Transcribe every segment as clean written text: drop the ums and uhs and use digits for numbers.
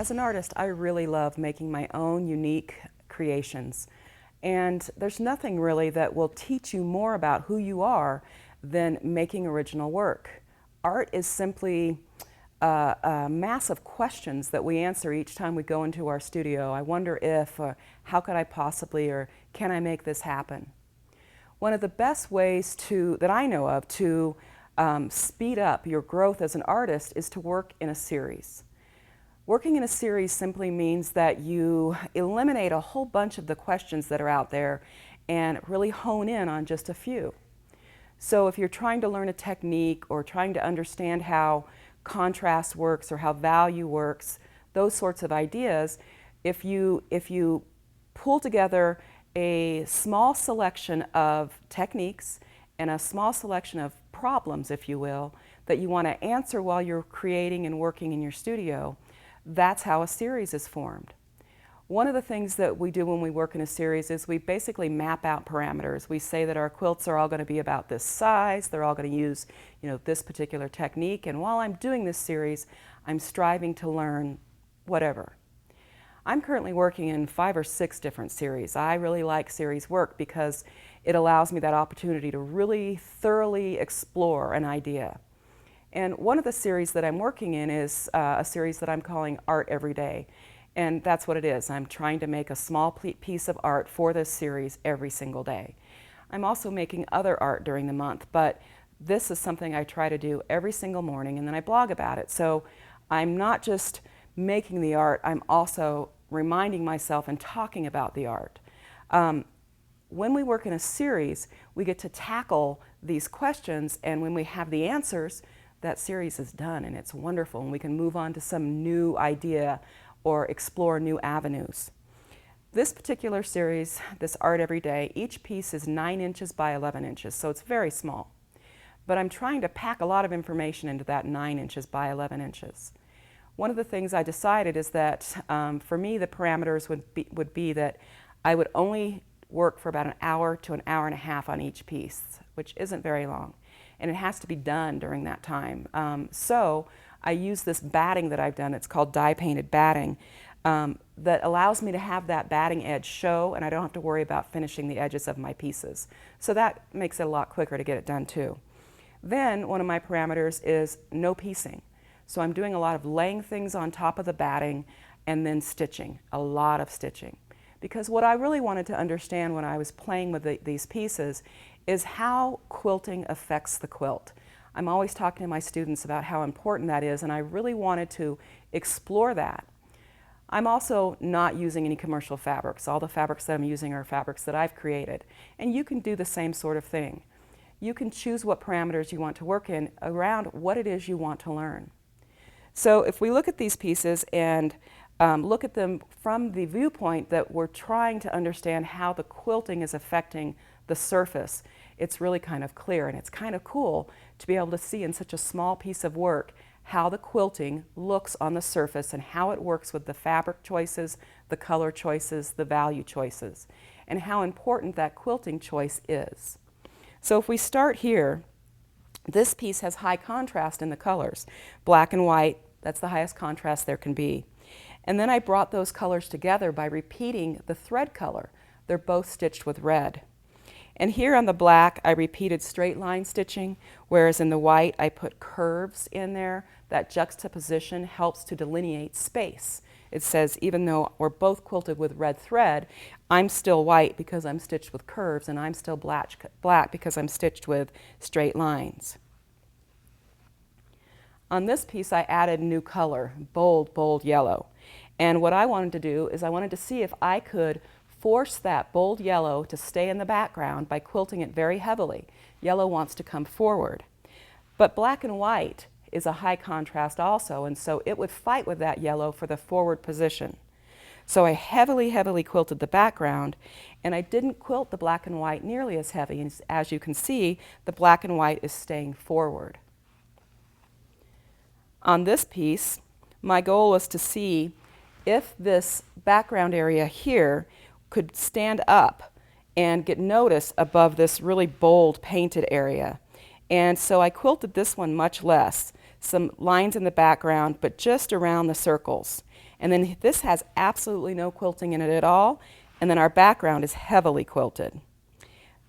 As an artist, I really love making my own unique creations. And there's nothing really that will teach you more about who you are than making original work. Art is simply a mass of questions that we answer each time we go into our studio. I wonder if, how could I possibly, or can I make this happen? One of the best ways that I know of to speed up your growth as an artist is to work in a series. Working in a series simply means that you eliminate a whole bunch of the questions that are out there and really hone in on just a few. So if you're trying to learn a technique or trying to understand how contrast works or how value works, those sorts of ideas, if you pull together a small selection of techniques and a small selection of problems, if you will, that you want to answer while you're creating and working in your studio, that's how a series is formed. One of the things that we do when we work in a series is we basically map out parameters. We say that our quilts are all going to be about this size, they're all going to use, this particular technique, and while I'm doing this series, I'm striving to learn whatever. I'm currently working in 5 or 6 different series. I really like series work because it allows me that opportunity to really thoroughly explore an idea. And one of the series that I'm working in is a series that I'm calling Art Every Day. And that's what it is. I'm trying to make a small piece of art for this series every single day. I'm also making other art during the month, but this is something I try to do every single morning, and then I blog about it. So I'm not just making the art, I'm also reminding myself and talking about the art. When we work in a series, we get to tackle these questions, and when we have the answers, that series is done, and it's wonderful, and we can move on to some new idea or explore new avenues. This particular series, this Art Every Day, each piece is 9 inches by 11 inches, so it's very small. But I'm trying to pack a lot of information into that 9 inches by 11 inches. One of the things I decided is that for me the parameters would be that I would only work for about an hour to an hour and a half on each piece, which isn't very long. And it has to be done during that time. So I use this batting that I've done, it's called dye painted batting, that allows me to have that batting edge show, and I don't have to worry about finishing the edges of my pieces. So that makes it a lot quicker to get it done too. Then one of my parameters is no piecing. So I'm doing a lot of laying things on top of the batting and then stitching, a lot of stitching. Because what I really wanted to understand when I was playing with these pieces is how quilting affects the quilt. I'm always talking to my students about how important that is, and I really wanted to explore that. I'm also not using any commercial fabrics. All the fabrics that I'm using are fabrics that I've created. And you can do the same sort of thing. You can choose what parameters you want to work in around what it is you want to learn. So if we look at these pieces and look at them from the viewpoint that we're trying to understand how the quilting is affecting the surface, it's really kind of clear, and it's kind of cool to be able to see in such a small piece of work how the quilting looks on the surface and how it works with the fabric choices, the color choices, the value choices, and how important that quilting choice is. So if we start here, this piece has high contrast in the colors. Black and white, that's the highest contrast there can be. And then I brought those colors together by repeating the thread color. They're both stitched with red. And here on the black, I repeated straight line stitching, whereas in the white, I put curves in there. That juxtaposition helps to delineate space. It says, even though we're both quilted with red thread, I'm still white because I'm stitched with curves, and I'm still black because I'm stitched with straight lines. On this piece, I added new color, bold, bold yellow. And what I wanted to do is I wanted to see if I could force that bold yellow to stay in the background by quilting it very heavily. Yellow wants to come forward. But black and white is a high contrast also, and so it would fight with that yellow for the forward position. So I heavily, heavily quilted the background, and I didn't quilt the black and white nearly as heavy. And as you can see, the black and white is staying forward. On this piece, my goal was to see if this background area here could stand up and get notice above this really bold painted area. And so I quilted this one much less. Some lines in the background, but just around the circles. And then this has absolutely no quilting in it at all, and then our background is heavily quilted.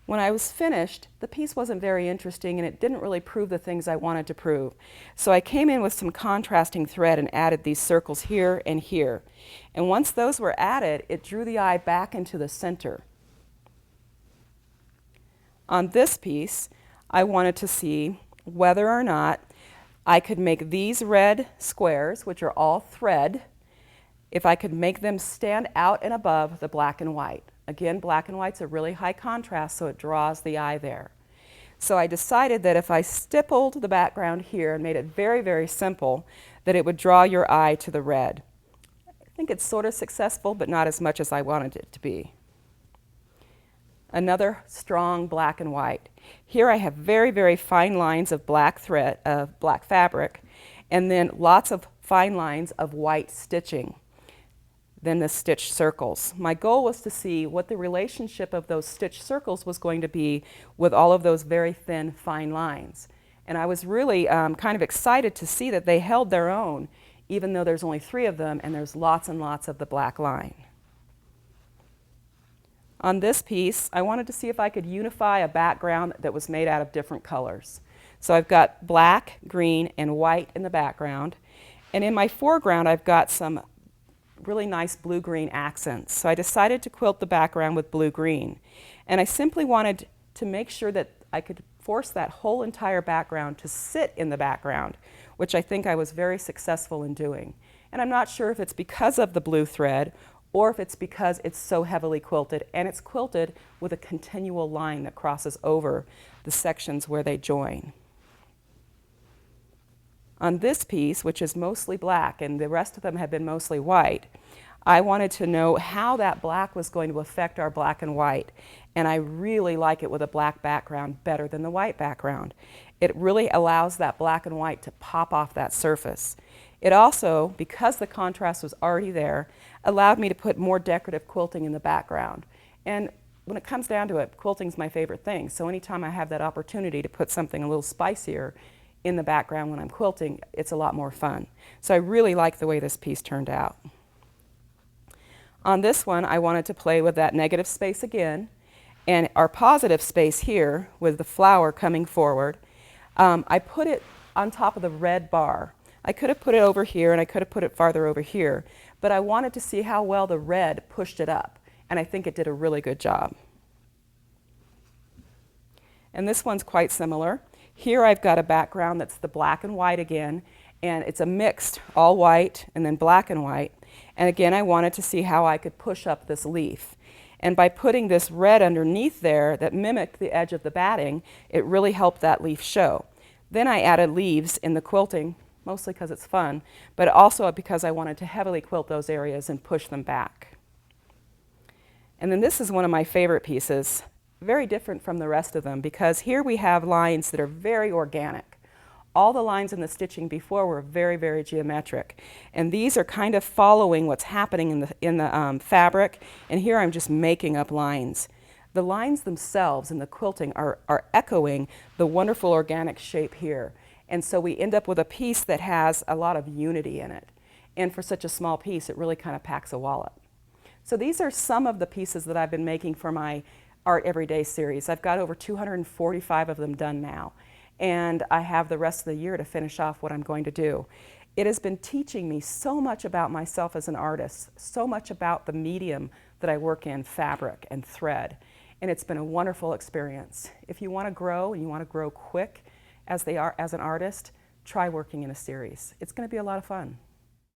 When I was finished, the piece wasn't very interesting and it didn't really prove the things I wanted to prove. So I came in with some contrasting thread and added these circles here and here. And once those were added, it drew the eye back into the center. On this piece, I wanted to see whether or not I could make these red squares, which are all thread, if I could make them stand out and above the black and white. Again, black and white's a really high contrast, so it draws the eye there. So I decided that if I stippled the background here and made it very, very simple, that it would draw your eye to the red. I think it's sort of successful, but not as much as I wanted it to be. Another strong black and white. Here I have very, very fine lines of black thread, black fabric, and then lots of fine lines of white stitching. Then the stitched circles. My goal was to see what the relationship of those stitched circles was going to be with all of those very thin, fine lines. And I was really kind of excited to see that they held their own, even though there's only 3 of them and there's lots and lots of the black line. On this piece, I wanted to see if I could unify a background that was made out of different colors. So I've got black, green, and white in the background. And in my foreground, I've got some really nice blue-green accents. So I decided to quilt the background with blue-green. And I simply wanted to make sure that I could force that whole entire background to sit in the background, which I think I was very successful in doing. And I'm not sure if it's because of the blue thread or if it's because it's so heavily quilted, and it's quilted with a continual line that crosses over the sections where they join. On this piece, which is mostly black and the rest of them have been mostly white, I wanted to know how that black was going to affect our black and white. And I really like it with a black background better than the white background. It really allows that black and white to pop off that surface. It also, because the contrast was already there, allowed me to put more decorative quilting in the background. And when it comes down to it, quilting's my favorite thing. So anytime I have that opportunity to put something a little spicier in the background when I'm quilting, it's a lot more fun. So I really like the way this piece turned out. On this one, I wanted to play with that negative space again, and our positive space here with the flower coming forward. I put it on top of the red bar. I could have put it over here and I could have put it farther over here, but I wanted to see how well the red pushed it up, and I think it did a really good job. And this one's quite similar. Here I've got a background that's the black and white again, and it's a mixed all white and then black and white. And again, I wanted to see how I could push up this leaf. And by putting this red underneath there that mimicked the edge of the batting, it really helped that leaf show. Then I added leaves in the quilting, mostly because it's fun, but also because I wanted to heavily quilt those areas and push them back. And then this is one of my favorite pieces. Very different from the rest of them because here we have lines that are very organic. All the lines in the stitching before were very, very geometric. And these are kind of following what's happening in the fabric. And here I'm just making up lines. The lines themselves in the quilting are echoing the wonderful organic shape here. And so we end up with a piece that has a lot of unity in it. And for such a small piece, it really kind of packs a wallop. So these are some of the pieces that I've been making for my Art Everyday series. I've got over 245 of them done now, and I have the rest of the year to finish off what I'm going to do. It has been teaching me so much about myself as an artist, so much about the medium that I work in, fabric and thread, and it's been a wonderful experience. If you want to grow and you want to grow quick as an artist, try working in a series. It's going to be a lot of fun.